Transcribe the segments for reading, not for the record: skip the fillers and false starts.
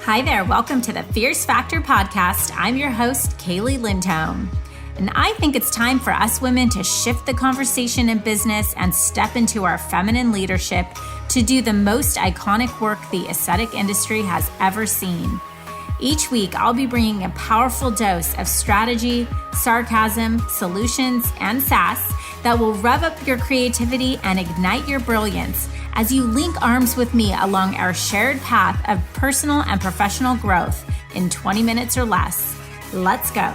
Hi there, welcome to the Fierce Factor podcast. I'm your host, Kaylee Lindholm. And I think it's time for us women to shift the conversation in business and step into our feminine leadership to do the most iconic work the aesthetic industry has ever seen. Each week, I'll be bringing a powerful dose of strategy, sarcasm, solutions, and sass that will rev up your creativity and ignite your brilliance as you link arms with me along our shared path of personal and professional growth in 20 minutes or less. Let's go.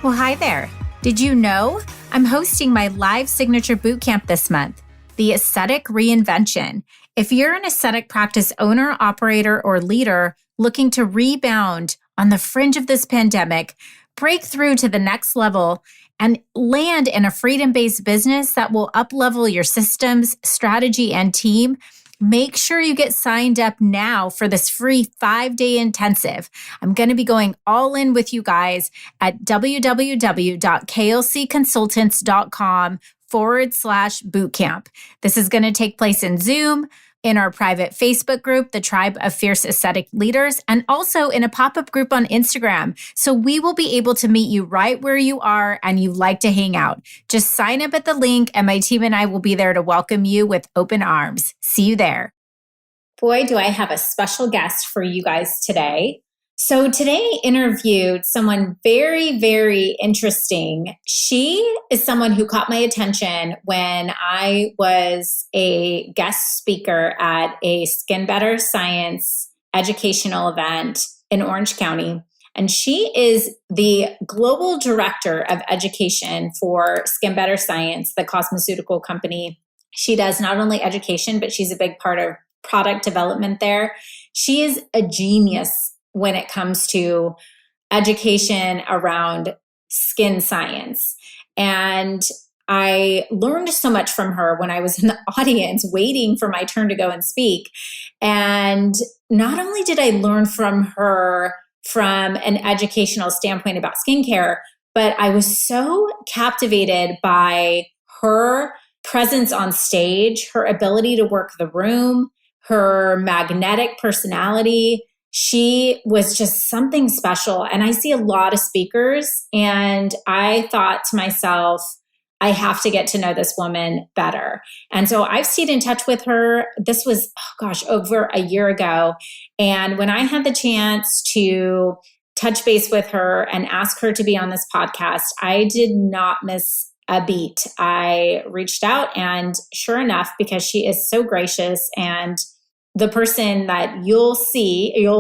Well, hi there. Did you know I'm hosting my live signature bootcamp this month, the Aesthetic Reinvention? If you're an aesthetic practice owner, operator, or leader looking to rebound on the fringe of this pandemic, break through to the next level, and land in a freedom-based business that will up-level your systems, strategy, and team, make sure you get signed up now for this free 5-day intensive. I'm going to be going all in with you guys at www.klcconsultants.com/bootcamp. This is going to take place in Zoom, in our private Facebook group, the Tribe of Fierce Aesthetic Leaders, and also in a pop-up group on Instagram. So we will be able to meet you right where you are and you like to hang out. Just sign up at the link and my team and I will be there to welcome you with open arms. See you there. Boy, do I have a special guest for you guys today. So today I interviewed someone very, very interesting. She is someone who caught my attention when I was a guest speaker at a Skin Better Science educational event in Orange County. And she is the global director of education for Skin Better Science, the cosmeceutical company. She does not only education, but she's a big part of product development there. She is a genius when it comes to education around skin science. And I learned so much from her when I was in the audience waiting for my turn to go and speak. And not only did I learn from her from an educational standpoint about skincare, but I was so captivated by her presence on stage, her ability to work the room, her magnetic personality. She was just something special. And I see a lot of speakers, and I thought to myself, I have to get to know this woman better. And so I've stayed in touch with her. This was, over a year ago. And when I had the chance to touch base with her and ask her to be on this podcast, I did not miss a beat. I reached out, and sure enough, because she is so gracious and the person that you'll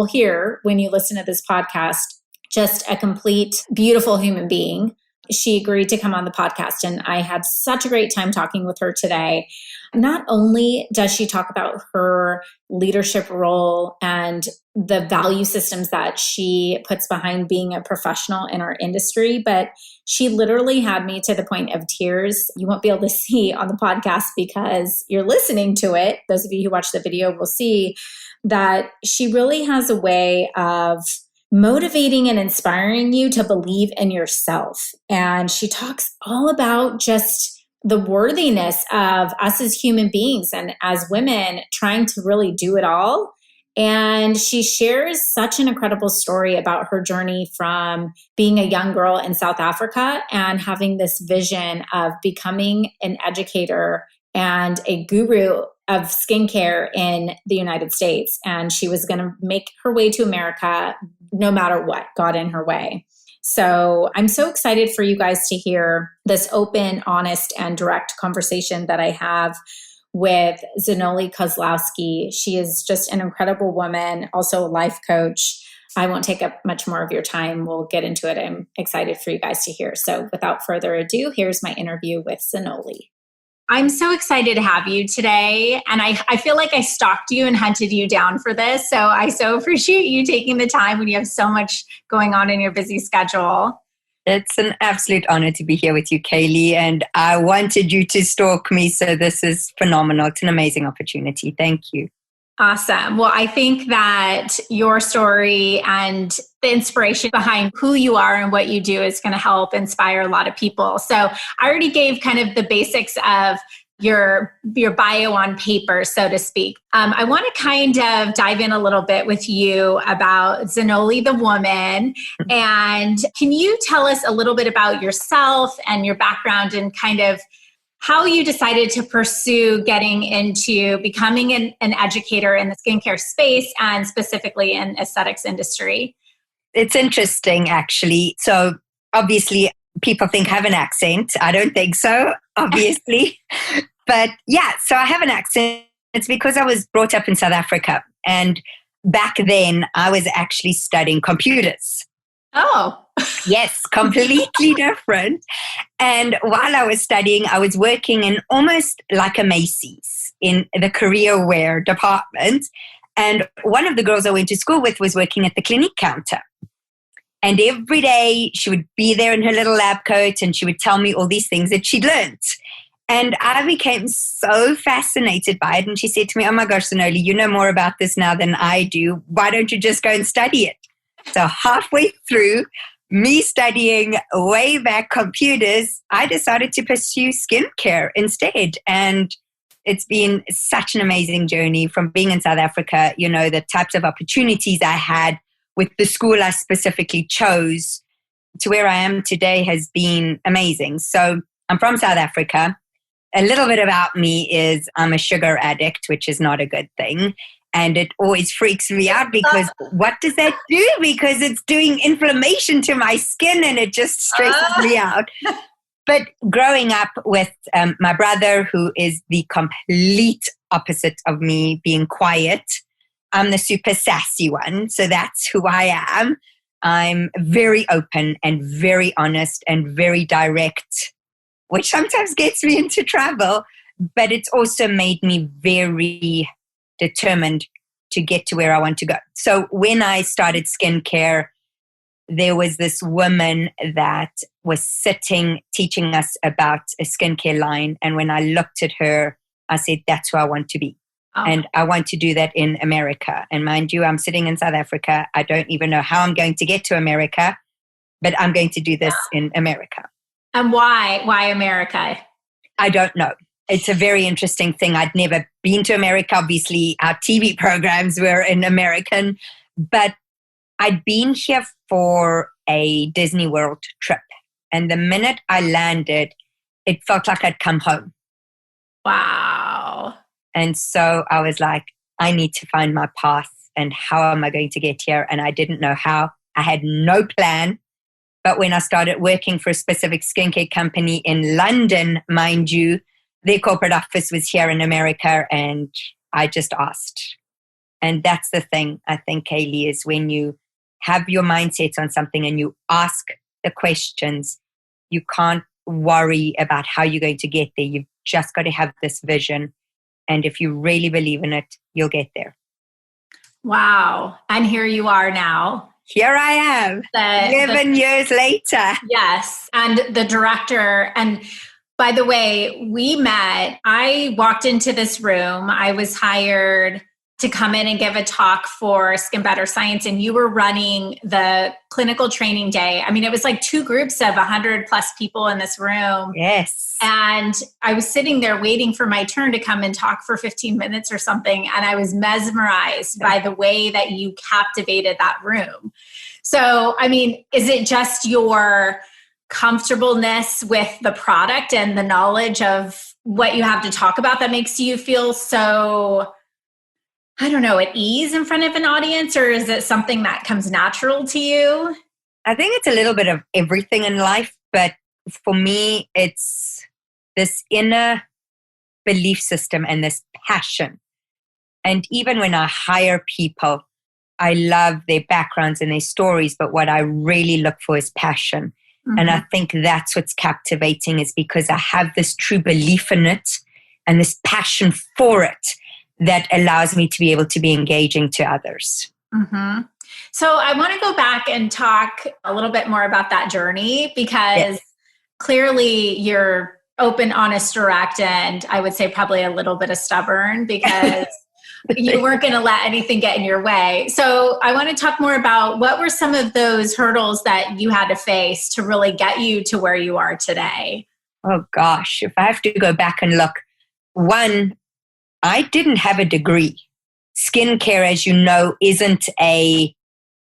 hear when you listen to this podcast, just a complete, beautiful human being. She agreed to come on the podcast, and I had such a great time talking with her today. Not only does she talk about her leadership role and the value systems that she puts behind being a professional in our industry, but she literally had me to the point of tears. You won't be able to see on the podcast because you're listening to it. Those of you who watch the video will see that she really has a way of motivating and inspiring you to believe in yourself. And she talks all about just the worthiness of us as human beings and as women trying to really do it all. And she shares such an incredible story about her journey from being a young girl in South Africa and having this vision of becoming an educator and a guru of skincare in the United States. And she was going to make her way to America no matter what got in her way. So I'm so excited for you guys to hear this open, honest, and direct conversation that I have with Zanoli Kozlowski. She is just an incredible woman, also a life coach. I won't take up much more of your time. We'll get into it. I'm excited for you guys to hear. So without further ado, here's my interview with Zanoli. I'm so excited to have you today. And I feel like I stalked you and hunted you down for this. So I so appreciate you taking the time when you have so much going on in your busy schedule. It's an absolute honor to be here with you, Kaylee. And I wanted you to stalk me. So this is phenomenal. It's an amazing opportunity. Thank you. Awesome. Well, I think that your story and the inspiration behind who you are and what you do is going to help inspire a lot of people. So I already gave kind of the basics of your bio on paper, so to speak. I want to kind of dive in a little bit with you about Zanoli the woman. And can you tell us a little bit about yourself and your background and kind of how you decided to pursue getting into becoming an educator in the skincare space and specifically in aesthetics industry? It's interesting, actually. So obviously, people think I have an accent. I don't think so, obviously. But yeah, so I have an accent. It's because I was brought up in South Africa. And back then, I was actually studying computers. Oh. Yes, completely different. And while I was studying, I was working in almost like a Macy's in the career wear department. And one of the girls I went to school with was working at the Clinique counter. And every day she would be there in her little lab coat and she would tell me all these things that she'd learned. And I became so fascinated by it. And she said to me, "Oh my gosh, Zanoli, you know more about this now than I do. Why don't you just go and study it?" So halfway through me studying way back computers, I decided to pursue skincare instead. And it's been such an amazing journey from being in South Africa, the types of opportunities I had with the school I specifically chose to where I am today has been amazing. So I'm from South Africa. A little bit about me is I'm a sugar addict, which is not a good thing. And it always freaks me out because what does that do? Because it's doing inflammation to my skin and it just stresses me out. But growing up with my brother, who is the complete opposite of me, being quiet, I'm the super sassy one. So that's who I am. I'm very open and very honest and very direct, which sometimes gets me into trouble, but it's also made me very determined to get to where I want to go. So when I started skincare, there was this woman that was sitting teaching us about a skincare line. And when I looked at her, I said, that's who I want to be. Oh. And I want to do that in America. And mind you, I'm sitting in South Africa. I don't even know how I'm going to get to America, but I'm going to do this in America. And why? Why America? I don't know. It's a very interesting thing. I'd never been to America. Obviously, our TV programs were in American, but I'd been here for a Disney World trip. And the minute I landed, it felt like I'd come home. Wow. And so I was like, I need to find my path and how am I going to get here? And I didn't know how. I had no plan. But when I started working for a specific skincare company in London, mind you, their corporate office was here in America and I just asked. And that's the thing, I think, Kaylee, is when you have your mindset on something and you ask the questions, you can't worry about how you're going to get there. You've just got to have this vision. And if you really believe in it, you'll get there. Wow. And here you are now. Here I am, 11 years later. Yes. And the director. And by the way, we met. I walked into this room. I was hired to come in and give a talk for Skin Better Science, and you were running the clinical training day. I mean, it was like two groups of 100 plus people in this room. Yes. And I was sitting there waiting for my turn to come and talk for 15 minutes or something, and I was mesmerized by the way that you captivated that room. So, I mean, is it just your comfortableness with the product and the knowledge of what you have to talk about that makes you feel so, I don't know, at ease in front of an audience, or is it something that comes natural to you? I think it's a little bit of everything in life, but for me, it's this inner belief system and this passion. And even when I hire people, I love their backgrounds and their stories, but what I really look for is passion. Mm-hmm. And I think that's what's captivating, is because I have this true belief in it and this passion for it that allows me to be able to be engaging to others. Mm-hmm. So I want to go back and talk a little bit more about that journey, because clearly you're open, honest, direct, and I would say probably a little bit of stubborn, because you weren't going to let anything get in your way. So I want to talk more about what were some of those hurdles that you had to face to really get you to where you are today. Oh gosh, if I have to go back and look, one, I didn't have a degree. Skincare, as you know, isn't a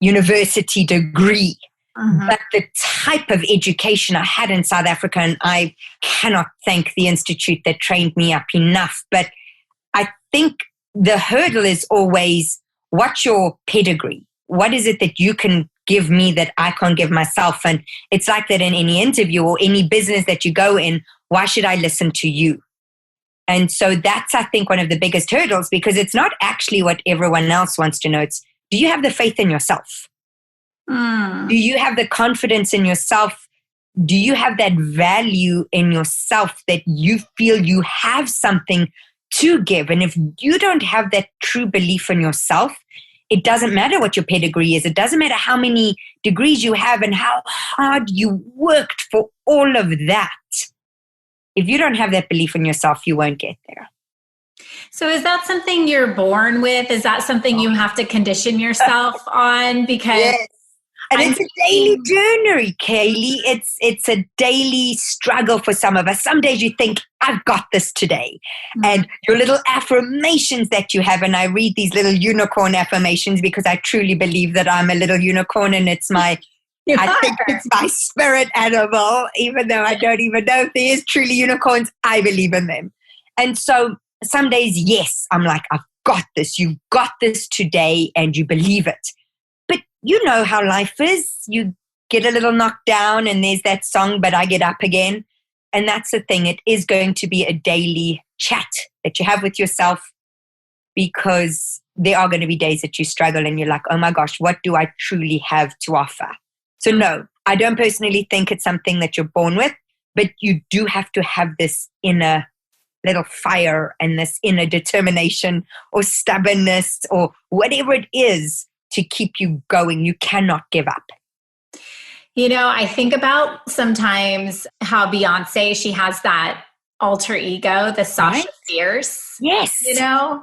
university degree. Mm-hmm. But the type of education I had in South Africa, and I cannot thank the institute that trained me up enough. But I think the hurdle is always, what's your pedigree? What is it that you can give me that I can't give myself? And it's like that in any interview or any business that you go in. Why should I listen to you? And so that's, I think, one of the biggest hurdles, because it's not actually what everyone else wants to know. It's, do you have the faith in yourself? Do you have the confidence in yourself? Do you have that value in yourself that you feel you have something to give? And if you don't have that true belief in yourself, it doesn't matter what your pedigree is. It doesn't matter how many degrees you have and how hard you worked for all of that. If you don't have that belief in yourself, you won't get there. So is that something you're born with? Is that something you have to condition yourself on? Because yes. And it's a daily journey, Kaylee. It's a daily struggle for some of us. Some days you think, I've got this today. Mm-hmm. And your little affirmations that you have, and I read these little unicorn affirmations because I truly believe that I'm a little unicorn, and it's my, I think it's my spirit animal, even though I don't even know if there is truly unicorns, I believe in them. And so some days, yes, I'm like, I've got this. You've got this today, and you believe it. You know how life is. You get a little knocked down and there's that song, but I get up again. And that's the thing. It is going to be a daily chat that you have with yourself, because there are going to be days that you struggle and you're like, oh my gosh, what do I truly have to offer? So no, I don't personally think it's something that you're born with, but you do have to have this inner little fire and this inner determination or stubbornness or whatever it is to keep you going. You cannot give up. You know, I think about sometimes how Beyonce, she has that alter ego, the Sasha Fierce. Yes. You know,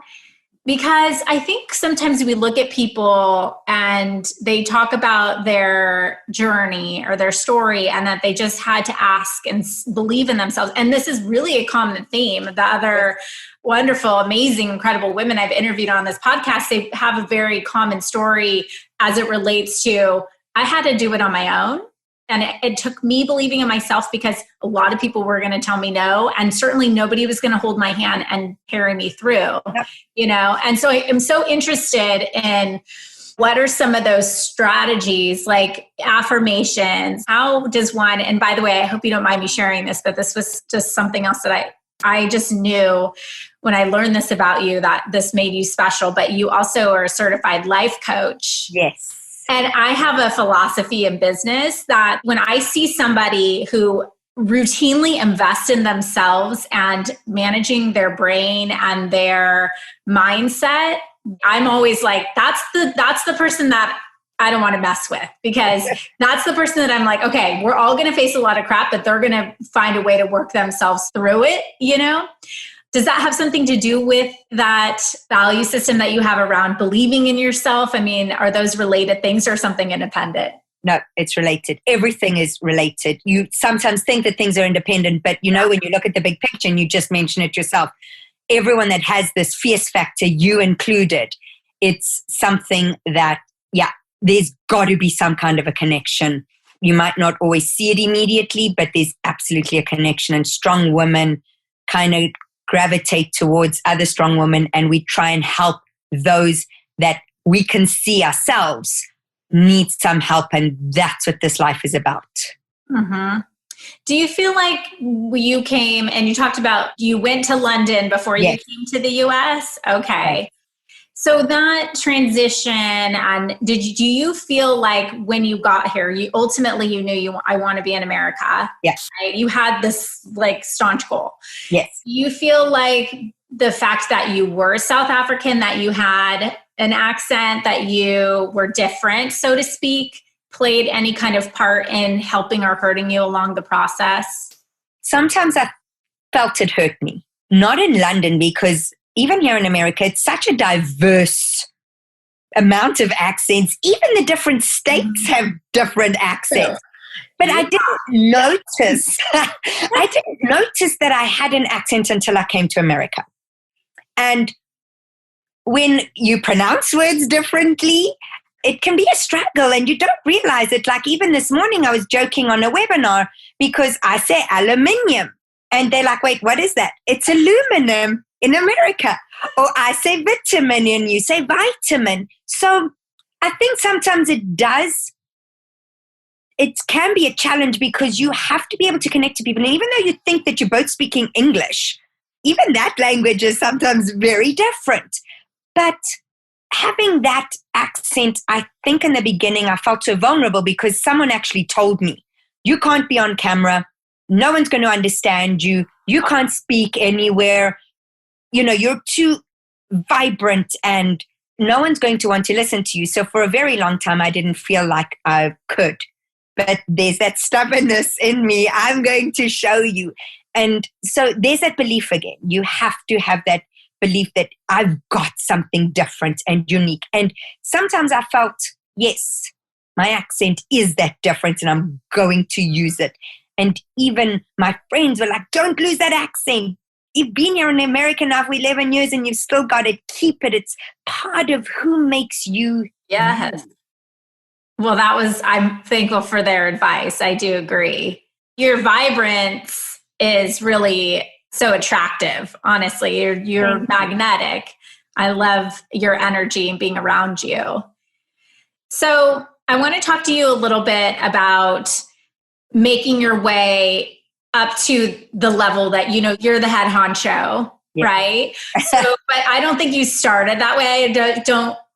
because I think sometimes we look at people and they talk about their journey or their story and that they just had to ask and believe in themselves. And this is really a common theme. The other wonderful, amazing, incredible women I've interviewed on this podcast, they have a very common story as it relates to, I had to do it on my own. And it took me believing in myself, because a lot of people were going to tell me no. And certainly nobody was going to hold my hand and carry me through, you know? And so I am so interested in what are some of those strategies, like affirmations? How does one, and by the way, I hope you don't mind me sharing this, but this was just something else that I just knew when I learned this about you, that this made you special, but you also are a certified life coach. Yes. And I have a philosophy in business that when I see somebody who routinely invests in themselves and managing their brain and their mindset, I'm always like, that's the person that I don't want to mess with, because that's the person that I'm like, okay, we're all going to face a lot of crap, but they're going to find a way to work themselves through it, you know? Does that have something to do with that value system that you have around believing in yourself? I mean, are those related things or something independent? No, it's related. Everything is related. You sometimes think that things are independent, but you know, when you look at the big picture, and you just mentioned it yourself, everyone that has this fierce factor, you included, it's something that, there's got to be some kind of a connection. You might not always see it immediately, but there's absolutely a connection. And strong women kind of gravitate towards other strong women, and we try and help those that we can see ourselves need some help. And that's what this life is about. Mm-hmm. Do you feel like you came and you talked about you went to London before you came to the US? Okay. Yes. So that transition, and do you feel like when you got here, you knew I want to be in America? Yes. Right? You had this like staunch goal. Yes. Do you feel like the fact that you were South African, that you had an accent, that you were different, so to speak, played any kind of part in helping or hurting you along the process? Sometimes I felt it hurt me. Not in London, because even here in America, it's such a diverse amount of accents. Even the different states have different accents. But I didn't notice. I didn't notice that I had an accent until I came to America. And when you pronounce words differently, it can be a struggle and you don't realize it. Like even this morning, I was joking on a webinar because I say aluminium. And they're like, wait, what is that? It's aluminum in America. Or I say vitamin and you say vitamin. So I think sometimes it can be a challenge because you have to be able to connect to people. And even though you think that you're both speaking English, even that language is sometimes very different. But having that accent, I think in the beginning, I felt so vulnerable because someone actually told me, you can't be on camera. No one's going to understand you. You can't speak anywhere. You know, you're too vibrant and no one's going to want to listen to you. So for a very long time, I didn't feel like I could. But there's that stubbornness in me. I'm going to show you. And so there's that belief again. You have to have that belief that I've got something different and unique. And sometimes I felt, yes, my accent is that different and I'm going to use it. And even my friends were like, don't lose that accent. You've been here in America now for 11 years and you've still got to keep it. It's part of who makes you. Yes. Well, I'm thankful for their advice. I do agree. Your vibrance is really so attractive. Honestly, you're magnetic. I love your energy and being around you. So I want to talk to you a little bit about making your way up to the level that, you're the head honcho, right? So, but I don't think you started that way.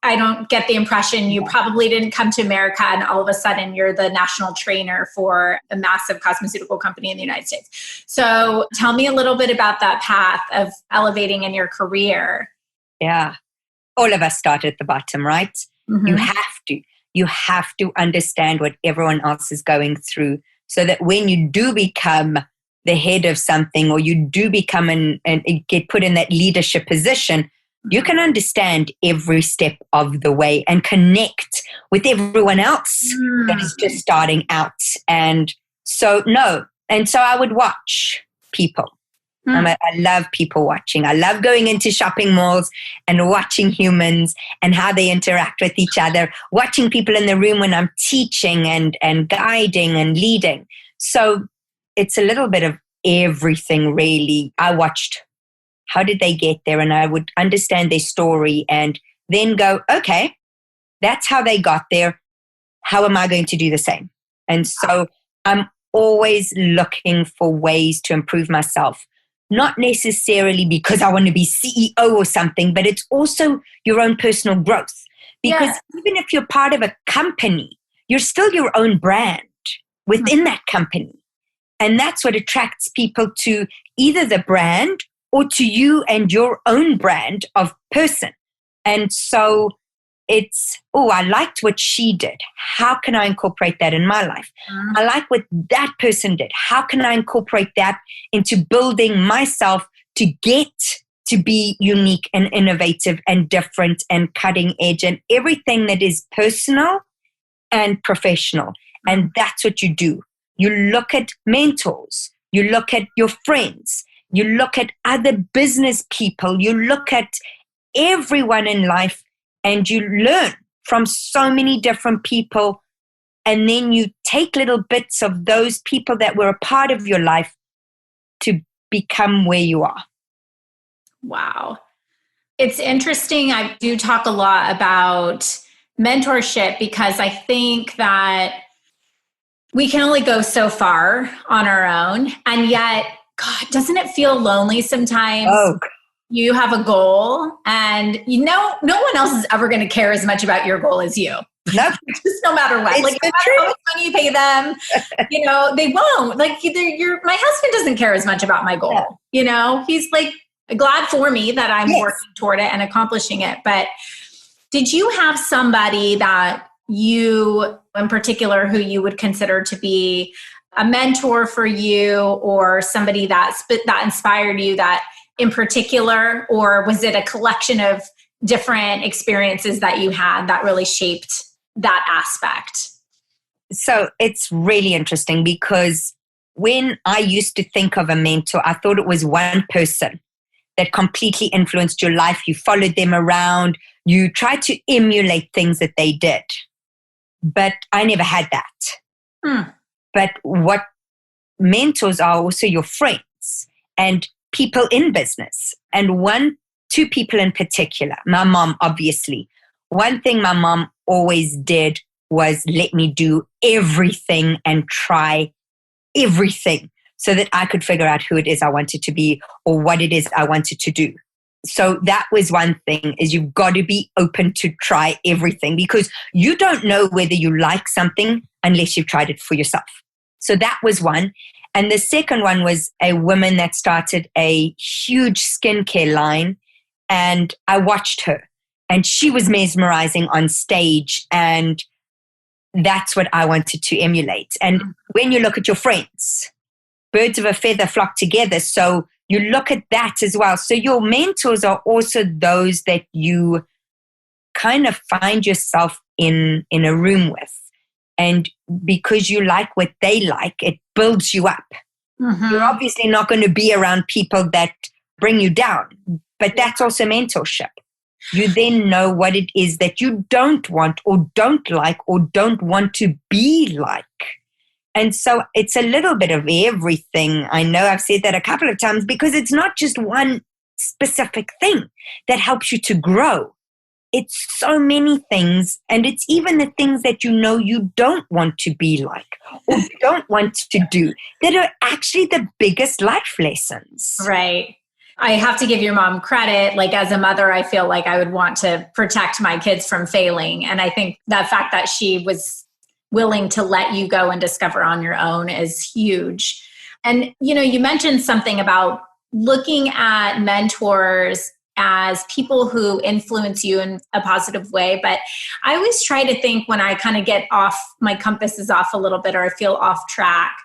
I don't get the impression you probably didn't come to America and all of a sudden you're the national trainer for a massive cosmeceutical company in the United States. So tell me a little bit about that path of elevating in your career. Yeah. All of us start at the bottom, right? Mm-hmm. You have to understand what everyone else is going through so that when you do become the head of something or you do become and get put in that leadership position, you can understand every step of the way and connect with everyone else that is just starting out. And so I would watch people. I love people watching. I love going into shopping malls and watching humans and how they interact with each other, watching people in the room when I'm teaching and guiding and leading. So it's a little bit of everything, really. I watched how did they get there, and I would understand their story and then go, okay, that's how they got there. How am I going to do the same? And so I'm always looking for ways to improve myself. Not necessarily because I want to be CEO or something, but it's also your own personal growth. Because even if you're part of a company, you're still your own brand within that company. And that's what attracts people to either the brand or to you and your own brand of person. And so it's, I liked what she did. How can I incorporate that in my life? I like what that person did. How can I incorporate that into building myself to get to be unique and innovative and different and cutting edge and everything that is personal and professional? And that's what you do. You look at mentors. You look at your friends. You look at other business people. You look at everyone in life. And you learn from so many different people. And then you take little bits of those people that were a part of your life to become where you are. Wow. It's interesting. I do talk a lot about mentorship because I think that we can only go so far on our own. And yet, God, doesn't it feel lonely sometimes? Oh, you have a goal and no one else is ever going to care as much about your goal as you. Nope. Just no matter what. It's like no matter how much money you pay them, they won't. Like my husband doesn't care as much about my goal. He's like glad for me that I'm working toward it and accomplishing it. But did you have somebody that you in particular who you would consider to be a mentor for you or somebody that inspired you that in particular, or was it a collection of different experiences that you had that really shaped that aspect? So it's really interesting because when I used to think of a mentor, I thought it was one person that completely influenced your life. You followed them around. You tried to emulate things that they did. But I never had that. But what mentors are also your friends and people in business. And two people in particular, my mom, obviously. One thing my mom always did was let me do everything and try everything so that I could figure out who it is I wanted to be or what it is I wanted to do. So that was one thing, is you've got to be open to try everything, because you don't know whether you like something unless you've tried it for yourself. So that was one. And the second one was a woman that started a huge skincare line, and I watched her, and she was mesmerizing on stage, and that's what I wanted to emulate. And when you look at your friends, birds of a feather flock together. So you look at that as well. So your mentors are also those that you kind of find yourself in a room with. And because you like what they like, it builds you up. You're obviously not going to be around people that bring you down, but that's also mentorship. You then know what it is that you don't want or don't like or don't want to be like. And so it's a little bit of everything. I know I've said that a couple of times, because it's not just one specific thing that helps you to grow. It's so many things, and it's even the things that you know you don't want to be like or don't want to do that are actually the biggest life lessons. Right. I have to give your mom credit. Like, as a mother, I feel like I would want to protect my kids from failing. And I think the fact that she was willing to let you go and discover on your own is huge. And, you mentioned something about looking at mentors as people who influence you in a positive way. But I always try to think, when I kind of get off, my compass is off a little bit, or I feel off track,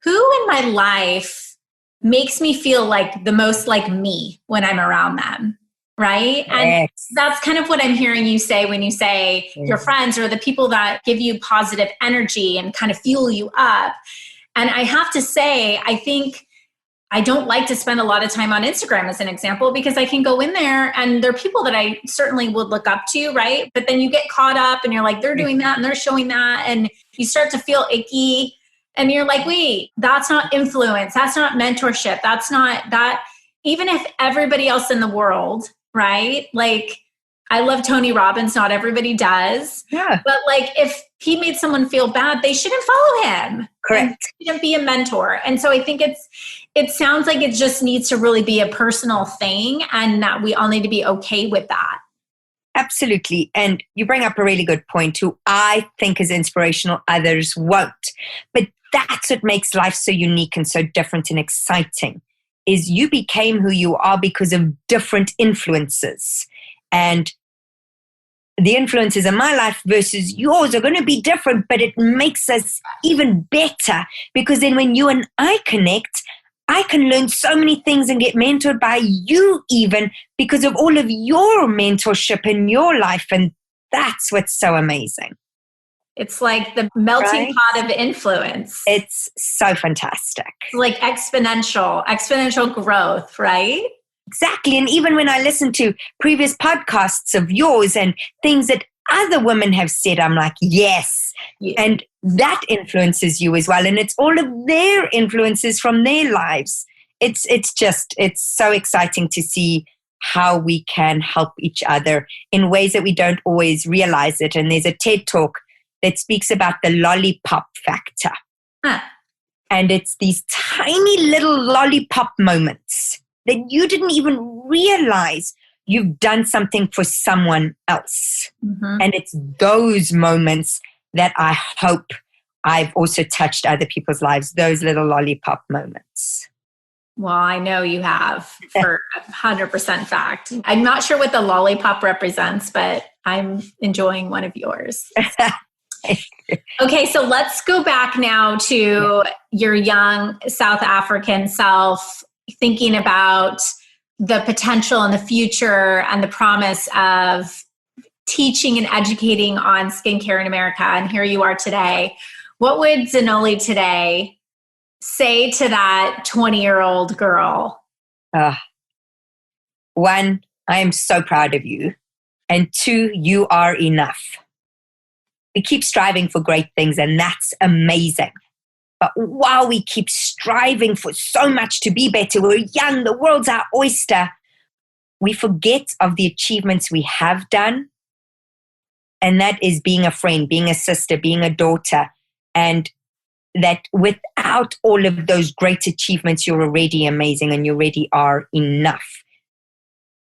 who in my life makes me feel like the most like me when I'm around them, right? Yes. And that's kind of what I'm hearing you say when you say your friends or the people that give you positive energy and kind of fuel you up. And I have to say, I think I don't like to spend a lot of time on Instagram as an example, because I can go in there and there are people that I certainly would look up to, right? But then you get caught up and you're like, they're doing that and they're showing that, and you start to feel icky. And you're like, wait, that's not influence. That's not mentorship. That's not that. Even if everybody else in the world, right? Like, I love Tony Robbins. Not everybody does. Yeah. But like, if he made someone feel bad, they shouldn't follow him. Correct. He shouldn't be a mentor. And so I think it sounds like it just needs to really be a personal thing, and that we all need to be okay with that. Absolutely. And you bring up a really good point. Who I think is inspirational, others won't. But that's what makes life so unique and so different and exciting, is you became who you are because of different influences. And the influences in my life versus yours are going to be different, but it makes us even better, because then when you and I connect, I can learn so many things and get mentored by you, even because of all of your mentorship in your life. And that's what's so amazing. It's like the melting pot of influence. It's so fantastic. It's like exponential growth, right? Exactly. And even when I listen to previous podcasts of yours and things that other women have said, I'm like, yes. And that influences you as well. And it's all of their influences from their lives. It's so exciting to see how we can help each other in ways that we don't always realize it. And there's a TED Talk that speaks about the lollipop factor. And it's these tiny little lollipop moments that you didn't even realize you've done something for someone else. And it's those moments that I hope I've also touched other people's lives, those little lollipop moments. Well, I know you have, for 100% fact. I'm not sure what the lollipop represents, but I'm enjoying one of yours. Okay, so let's go back now to your young South African self, thinking about the potential and the future and the promise of teaching and educating on skincare in America. And here you are today. What would Zanoli today say to that 20-year-old girl? One, I am so proud of you. And two, you are enough. We keep striving for great things, and that's amazing. But while we keep striving for so much to be better, we're young, the world's our oyster, we forget of the achievements we have done. And that is being a friend, being a sister, being a daughter. And that without all of those great achievements, you're already amazing and you already are enough.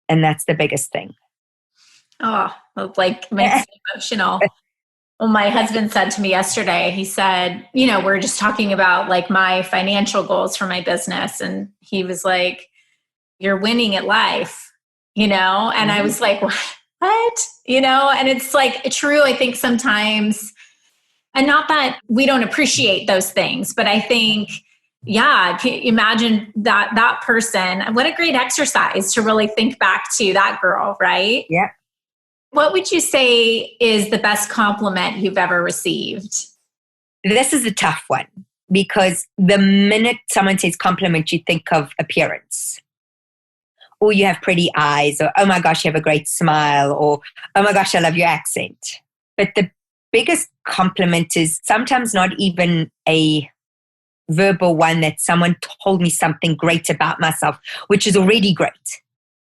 And that's the biggest thing. Oh, it like makes me emotional. Well, my husband said to me yesterday, he said, you know, we're just talking about like my financial goals for my business. And he was like, you're winning at life, you know? And I was like, what? You know, and it's like true, I think sometimes, and not that we don't appreciate those things, but I think, yeah, imagine that person. What a great exercise to really think back to that girl, right? Yeah. What would you say is the best compliment you've ever received? This is a tough one because the minute someone says compliment, you think of appearance. Or you have pretty eyes, or oh my gosh, you have a great smile, or oh my gosh, I love your accent. But the biggest compliment is sometimes not even a verbal one, that someone told me something great about myself, which is already great.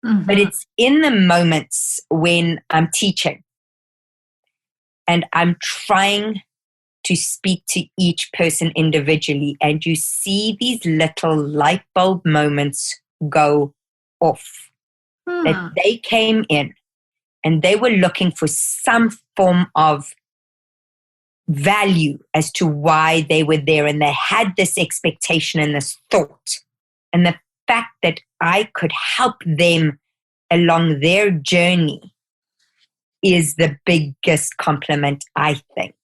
Mm-hmm. But it's in the moments when I'm teaching and I'm trying to speak to each person individually, and you see these little light bulb moments go off. That they came in and they were looking for some form of value as to why they were there, and they had this expectation and this thought, and the fact that I could help them along their journey is the biggest compliment, I think.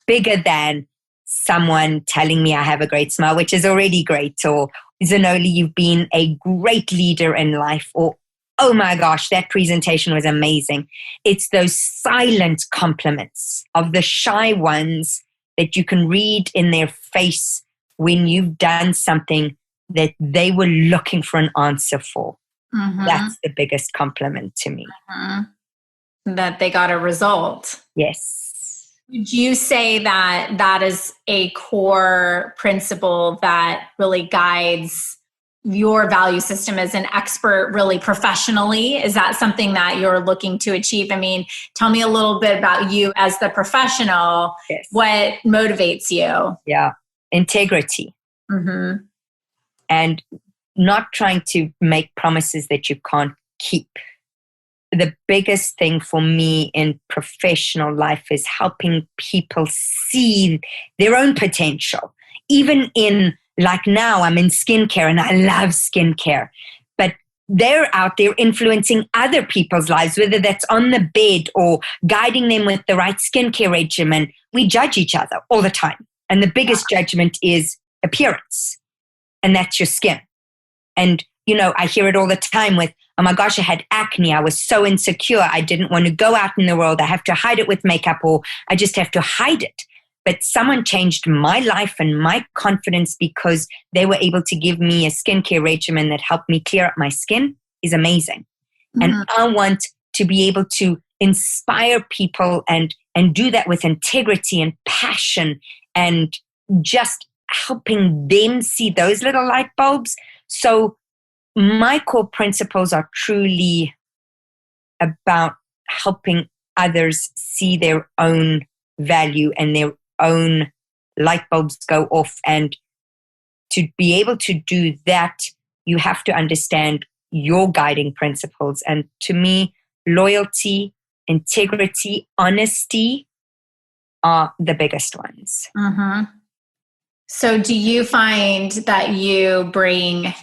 Bigger than someone telling me I have a great smile, which is already great, or Zanoli, you've been a great leader in life, or oh my gosh, that presentation was amazing. It's those silent compliments of the shy ones that you can read in their face when you've done something that they were looking for an answer for. Mm-hmm. That's the biggest compliment to me. Mm-hmm. That they got a result. Yes. Would you say that that is a core principle that really guides your value system as an expert, really professionally? Is that something that you're looking to achieve? I mean, tell me a little bit about you as the professional. Yes. What motivates you? Yeah. Integrity. Mm-hmm. And not trying to make promises that you can't keep. The biggest thing for me in professional life is helping people see their own potential. Even in, like now, I'm in skincare and I love skincare, but they're out there influencing other people's lives, whether that's on the bed or guiding them with the right skincare regimen. We judge each other all the time. And the biggest judgment is appearance. And that's your skin. And, you know, I hear it all the time with, oh my gosh, I had acne. I was so insecure. I didn't want to go out in the world. I have to hide it with makeup, or I just have to hide it. But someone changed my life and my confidence because they were able to give me a skincare regimen that helped me clear up my skin is amazing. Mm-hmm. And I want to be able to inspire people and do that with integrity and passion, and just helping them see those little light bulbs. So my core principles are truly about helping others see their own value and their own light bulbs go off. And to be able to do that, you have to understand your guiding principles. And to me, loyalty, integrity, honesty are the biggest ones. Mm-hmm. So do you find that you bring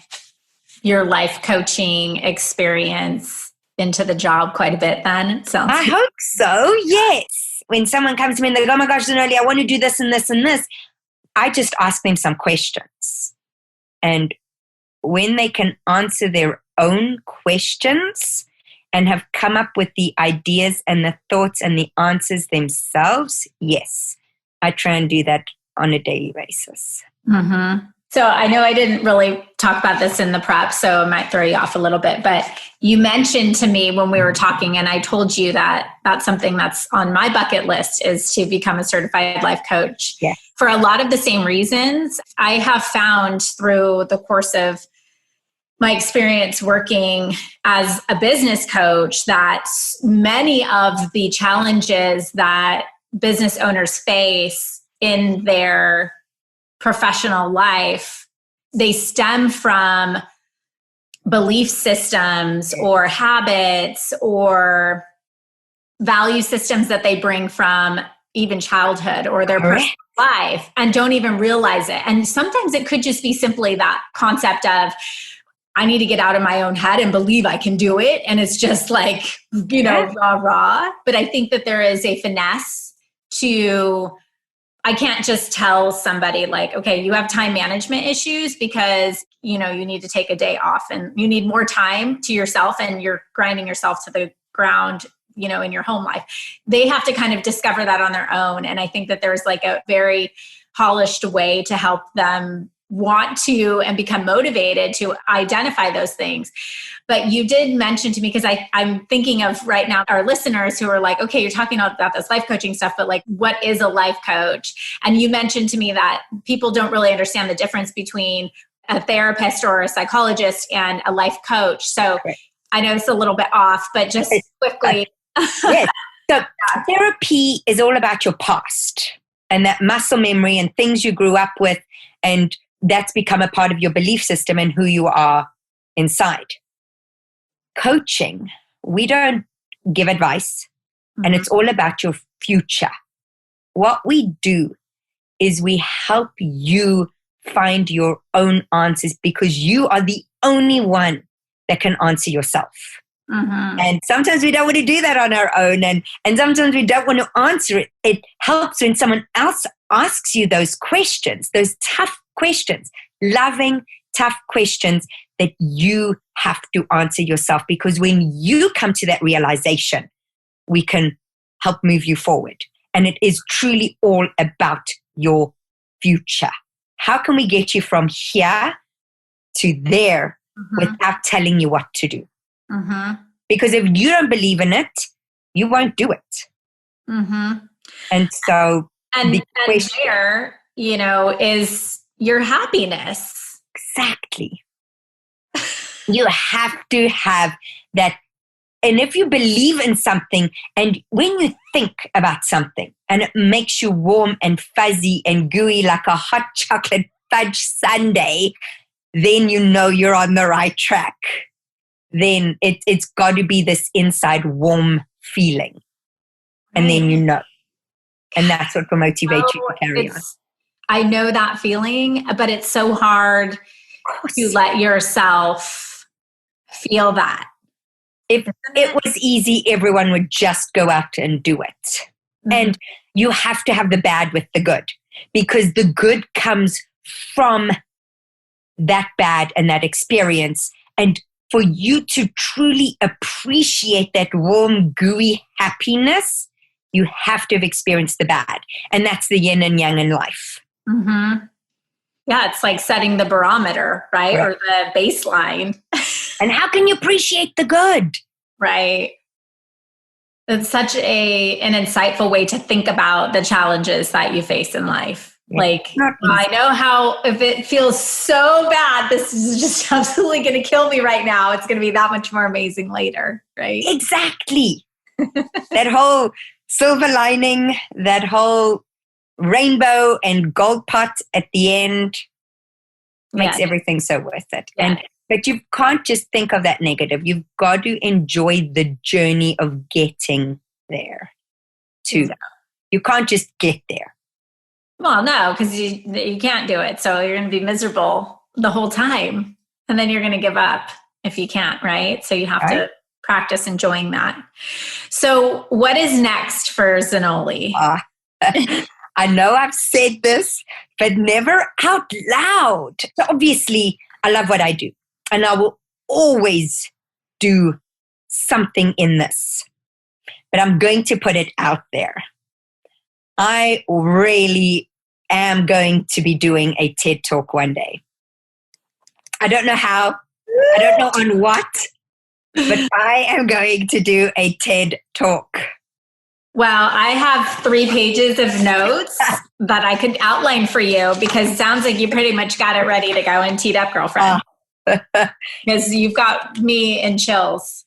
your life coaching experience into the job quite a bit then? I hope so, yes. When someone comes to me and they go, oh my gosh, Zanoli, I want to do this and this and this, I just ask them some questions. And when they can answer their own questions and have come up with the ideas and the thoughts and the answers themselves, yes, I try and do that on a daily basis. Mm-hmm. So I know I didn't really talk about this in the prep, so I might throw you off a little bit, but you mentioned to me when we were talking, and I told you that that's something that's on my bucket list, is to become a certified life coach. Yeah. For a lot of the same reasons. I have found through the course of my experience working as a business coach that many of the challenges that business owners face in their professional life, they stem from belief systems or habits or value systems that they bring from even childhood or their personal life and don't even realize it. And sometimes it could just be simply that concept of, I need to get out of my own head and believe I can do it. And it's just like, rah. But I think that there is a finesse to, I can't just tell somebody like, okay, you have time management issues because, you need to take a day off and you need more time to yourself and you're grinding yourself to the ground, in your home life. They have to kind of discover that on their own. And I think that there's like a very polished way to help them want to and become motivated to identify those things. But you did mention to me, because I'm thinking of right now our listeners who are like, okay, you're talking about this life coaching stuff, but like, what is a life coach? And you mentioned to me that people don't really understand the difference between a therapist or a psychologist and a life coach. So I know it's a little bit off, but just quickly. Yes. So therapy is all about your past and that muscle memory and things you grew up with, and that's become a part of your belief system and who you are inside. Coaching, we don't give advice, and it's all about your future. What we do is we help you find your own answers, because you are the only one that can answer yourself. Mm-hmm. And sometimes we don't want to do that on our own, and sometimes we don't want to answer it. It helps when someone else asks you those questions, those tough questions, loving, tough questions that you have to answer yourself. Because when you come to that realization, we can help move you forward. And it is truly all about your future. How can we get you from here to there without telling you what to do? Mm-hmm. Because if you don't believe in it, you won't do it. Mm-hmm. And so, and there, is your happiness. Exactly. You have to have that. And if you believe in something, and when you think about something and it makes you warm and fuzzy and gooey like a hot chocolate fudge sundae, then you're on the right track. Then it's got to be this inside warm feeling. And then and that's what will motivate you to carry on. I know that feeling, but it's so hard to let yourself feel that. If it was easy, everyone would just go out and do it. Mm-hmm. And you have to have the bad with the good, because the good comes from that bad and that experience. And for you to truly appreciate that warm, gooey happiness, you have to have experienced the bad. And that's the yin and yang in life. Mm-hmm. Yeah, it's like setting the barometer, right? Or the baseline. And how can you appreciate the good? Right. It's such an insightful way to think about the challenges that you face in life. Like, I know how, if it feels so bad, this is just absolutely going to kill me right now, it's going to be that much more amazing later, right? Exactly. That whole silver lining, that whole rainbow and gold pot at the end makes everything so worth it. Yeah. But you can't just think of that negative. You've got to enjoy the journey of getting there too. You can't just get there. Well, no, because you can't do it. So you're going to be miserable the whole time. And then you're going to give up if you can't, right? So you have to practice enjoying that. So what is next for Zanoli? I know I've said this, but never out loud. So obviously, I love what I do. And I will always do something in this. But I'm going to put it out there. I really am going to be doing a TED Talk one day. I don't know how, I don't know on what, but I am going to do a TED Talk. Well, I have 3 pages of notes that I could outline for you, because it sounds like you pretty much got it ready to go and teed up, girlfriend. Because you've got me in chills.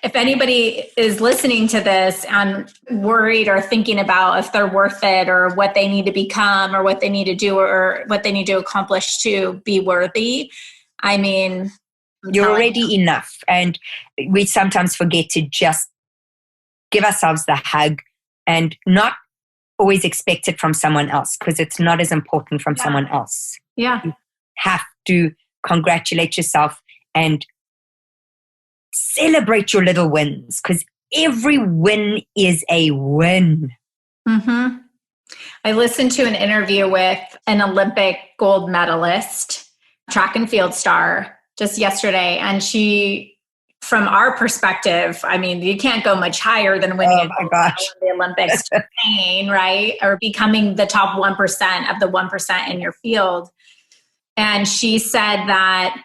If anybody is listening to this and worried or thinking about if they're worth it, or what they need to become, or what they need to do, or what they need to accomplish to be worthy, I mean, you're already enough. And we sometimes forget to just give ourselves the hug and not always expect it from someone else, because it's not as important from someone else. Yeah. You have to congratulate yourself and celebrate your little wins, because every win is a win. Mm-hmm. I listened to an interview with an Olympic gold medalist, track and field star, just yesterday. And she, from our perspective, I mean, you can't go much higher than winning a gold medal in the Olympics, right? Or becoming the top 1% of the 1% in your field. And she said that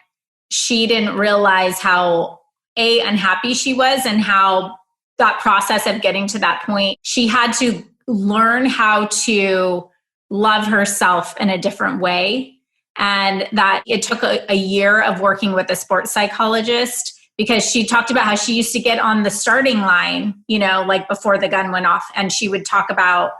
she didn't realize how unhappy she was, and how that process of getting to that point, she had to learn how to love herself in a different way. And that it took a year of working with a sports psychologist, because she talked about how she used to get on the starting line, like before the gun went off, and she would talk about,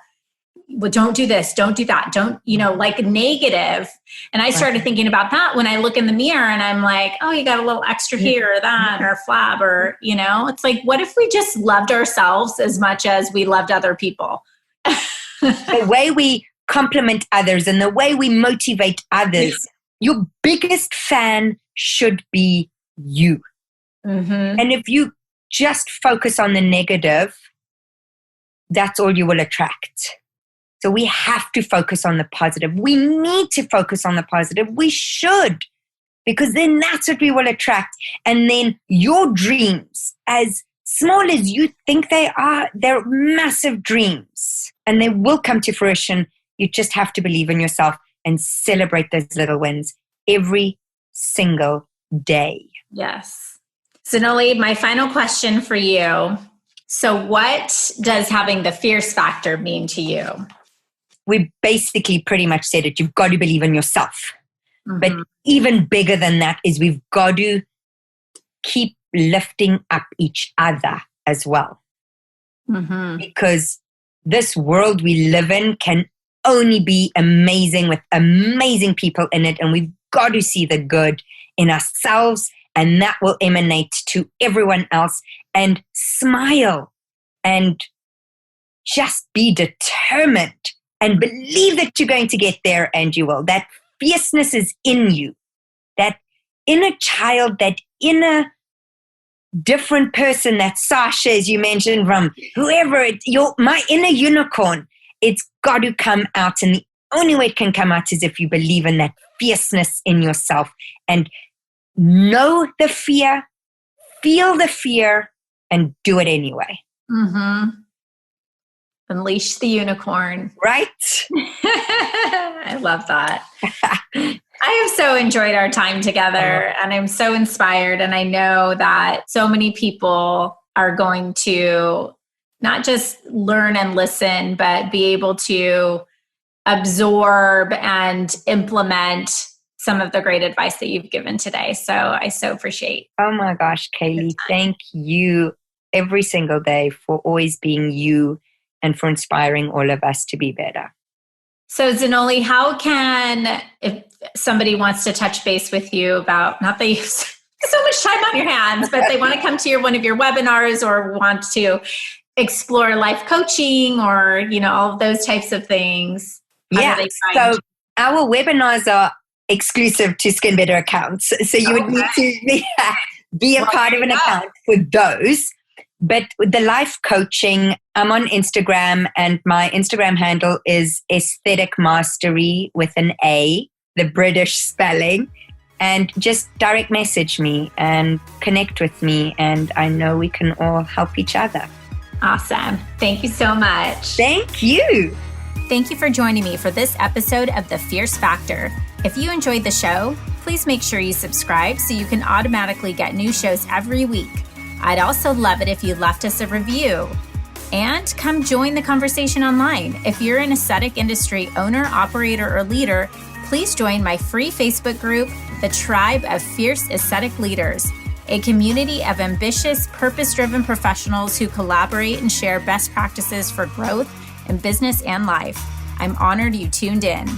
well, don't do this, don't do that, don't, like negative. And I started thinking about that when I look in the mirror and I'm like, oh, you got a little extra here or that, or flab, or, it's like, what if we just loved ourselves as much as we loved other people? The way we compliment others and the way we motivate others, your biggest fan should be you. Mm-hmm. And if you just focus on the negative, that's all you will attract. So we have to focus on the positive. We need to focus on the positive. We should, because then that's what we will attract. And then your dreams, as small as you think they are, they're massive dreams, and they will come to fruition. You just have to believe in yourself and celebrate those little wins every single day. Yes. Zanoli, my final question for you. So what does having the fierce factor mean to you? We basically pretty much said it. You've got to believe in yourself. Mm-hmm. But even bigger than that is we've got to keep lifting up each other as well. Mm-hmm. Because this world we live in can only be amazing with amazing people in it. And we've got to see the good in ourselves, and that will emanate to everyone else. And smile and just be determined and believe that you're going to get there, and you will. That fierceness is in you. That inner child, that inner different person, that Sasha, as you mentioned, from whoever, my inner unicorn, it's got to come out. And the only way it can come out is if you believe in that fierceness in yourself and know the fear, feel the fear, and do it anyway. Mm-hmm. Unleash the unicorn. Right? I love that. I have so enjoyed our time together, and I'm so inspired. And I know that so many people are going to not just learn and listen, but be able to absorb and implement some of the great advice that you've given today. So I so appreciate. Oh my gosh, Kaylee, thank you every single day for always being you and for inspiring all of us to be better. So Zanoli, how can, if somebody wants to touch base with you about, not that you have so much time on your hands, but they want to come to one of your webinars or want to explore life coaching or, all of those types of things. Yeah. So our webinars are exclusive to Skin Better accounts. So you would need to be a part of an account for those. But with the life coaching, I'm on Instagram, and my Instagram handle is Aesthetic Mastery with an A, the British spelling. And just direct message me and connect with me. And I know we can all help each other. Awesome. Thank you so much. Thank you. Thank you for joining me for this episode of The Fierce Factor. If you enjoyed the show, please make sure you subscribe so you can automatically get new shows every week. I'd also love it if you left us a review. And come join the conversation online. If you're an aesthetic industry owner, operator, or leader, please join my free Facebook group, The Tribe of Fierce Aesthetic Leaders, a community of ambitious, purpose-driven professionals who collaborate and share best practices for growth in business and life. I'm honored you tuned in.